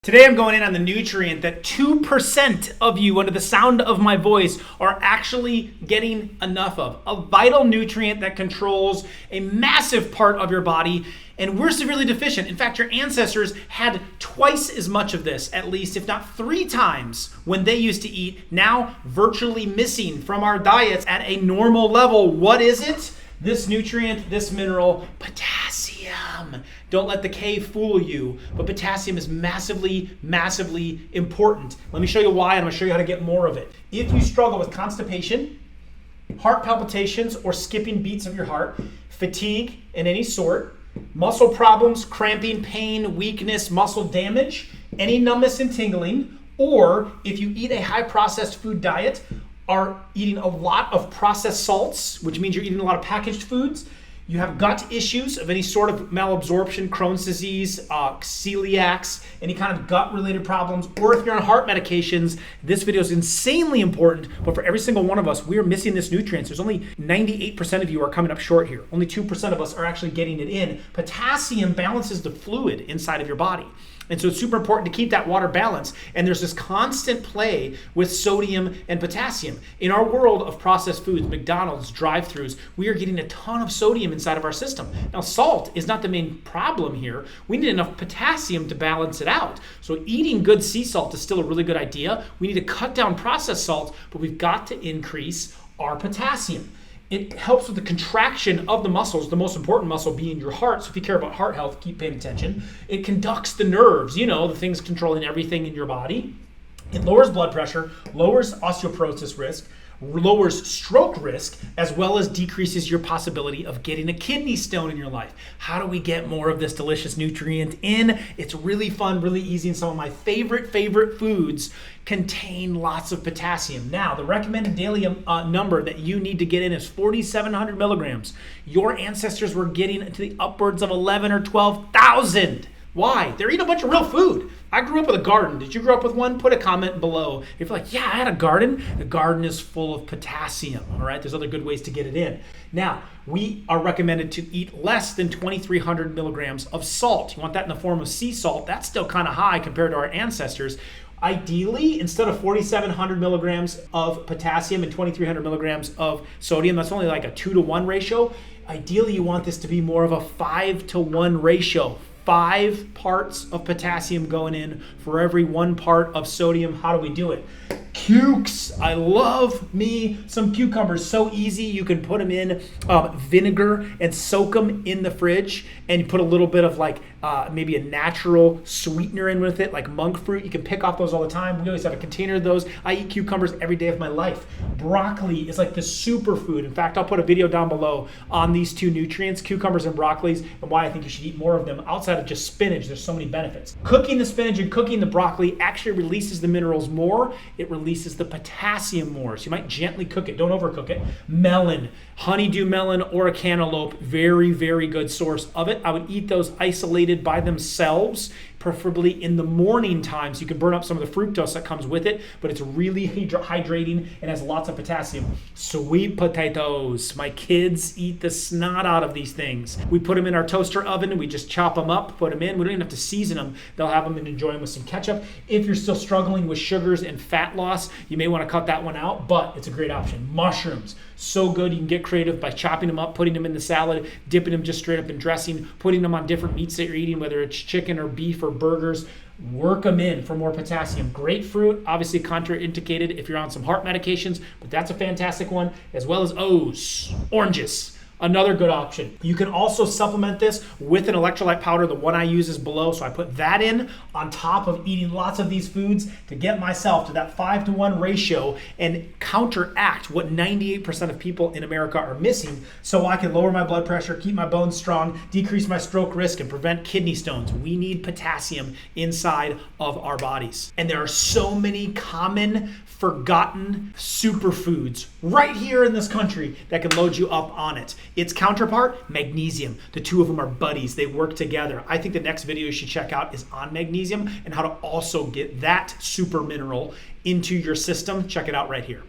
Today I'm going in on the nutrient that 2% of you under the sound of my voice are actually getting enough of. A vital nutrient that controls a massive part of your body, and we're severely deficient. In fact, your ancestors had twice as much of this, at least, if not 3 times, when they used to eat, now virtually missing from our diets at a normal level. What is it? This nutrient, this mineral, potassium. Don't let the K fool you, but potassium is massively, massively important. Let me show you why, and I'm gonna show you how to get more of it. If you struggle with constipation, heart palpitations, or skipping beats of your heart, fatigue in any sort, muscle problems, cramping, pain, weakness, muscle damage, any numbness and tingling, or if you eat a high processed food diet, are eating a lot of processed salts, which means you're eating a lot of packaged foods, you have gut issues of any sort of malabsorption, Crohn's disease, celiacs, any kind of gut-related problems, or if you're on heart medications, this video is insanely important, but for every single one of us, we are missing this nutrient. There's only 98% of you are coming up short here. Only 2% of us are actually getting it in. Potassium balances the fluid inside of your body. And so it's super important to keep that water balanced. And there's this constant play with sodium and potassium. In our world of processed foods, McDonald's, drive-thrus, we are getting a ton of sodium inside of our system. Now, salt is not the main problem here. We need enough potassium to balance it out. So eating good sea salt is still a really good idea. We need to cut down processed salt, but we've got to increase our potassium. It helps with the contraction of the muscles, the most important muscle being your heart. So if you care about heart health, keep paying attention. It conducts the nerves, the things controlling everything in your body. It lowers blood pressure, lowers osteoporosis risk, lowers stroke risk, as well as decreases your possibility of getting a kidney stone in your life. How do we get more of this delicious nutrient in? It's really fun, really easy, and some of my favorite foods contain lots of potassium. Now, the recommended daily number that you need to get in is 4,700 milligrams. Your ancestors were getting into the upwards of 11 or 12,000. Why? They're eating a bunch of real food. I grew up with a garden. Did you grow up with one? Put a comment below. If you're like, yeah, I had a garden. The garden is full of potassium, all right? There's other good ways to get it in. Now, we are recommended to eat less than 2,300 milligrams of salt. You want that in the form of sea salt. That's still kind of high compared to our ancestors. Ideally, instead of 4,700 milligrams of potassium and 2,300 milligrams of sodium, that's only like a 2-to-1 ratio. Ideally, you want this to be more of a 5-to-1 ratio. 5 parts of potassium going in for every 1 part of sodium. How do we do it? Cukes. I love me some cucumbers. So easy. You can put them in vinegar and soak them in the fridge, and you put a little bit of maybe a natural sweetener in with it, like monk fruit. You can pick off those all the time. We always have a container of those. I eat cucumbers every day of my life. Broccoli is like the superfood. In fact, I'll put a video down below on these 2 nutrients, cucumbers and broccolis, and why I think you should eat more of them outside of just spinach. There's so many benefits. Cooking the spinach and cooking the broccoli actually releases the minerals more. It releases the potassium more. So you might gently cook it. Don't overcook it. Melon, honeydew melon, or a cantaloupe, very, very good source of it. I would eat those isolated by themselves, preferably in the morning time, so you can burn up some of the fructose that comes with it, but it's really hydrating and has lots of potassium. Sweet potatoes. My kids eat the snot out of these things. We put them in our toaster oven and we just chop them up, put them in. We don't even have to season them. They'll have them and enjoy them with some ketchup. If you're still struggling with sugars and fat loss, you may want to cut that one out, but it's a great option. Mushrooms. So good. You can get creative by chopping them up, putting them in the salad, dipping them just straight up in dressing, putting them on different meats that you're eating, whether it's chicken or beef or burgers. Work them in for more potassium. Grapefruit, obviously contraindicated if you're on some heart medications, but that's a fantastic one, as well as O's, oranges. Another good option. You can also supplement this with an electrolyte powder. The one I use is below, so I put that in on top of eating lots of these foods to get myself to that 5-to-1 ratio and counteract what 98% of people in America are missing, so I can lower my blood pressure, keep my bones strong, decrease my stroke risk, and prevent kidney stones. We need potassium inside of our bodies. And there are so many common, forgotten superfoods right here in this country that can load you up on it. Its counterpart, magnesium. The 2 of them are buddies. They work together. I think the next video you should check out is on magnesium and how to also get that super mineral into your system. Check it out right here.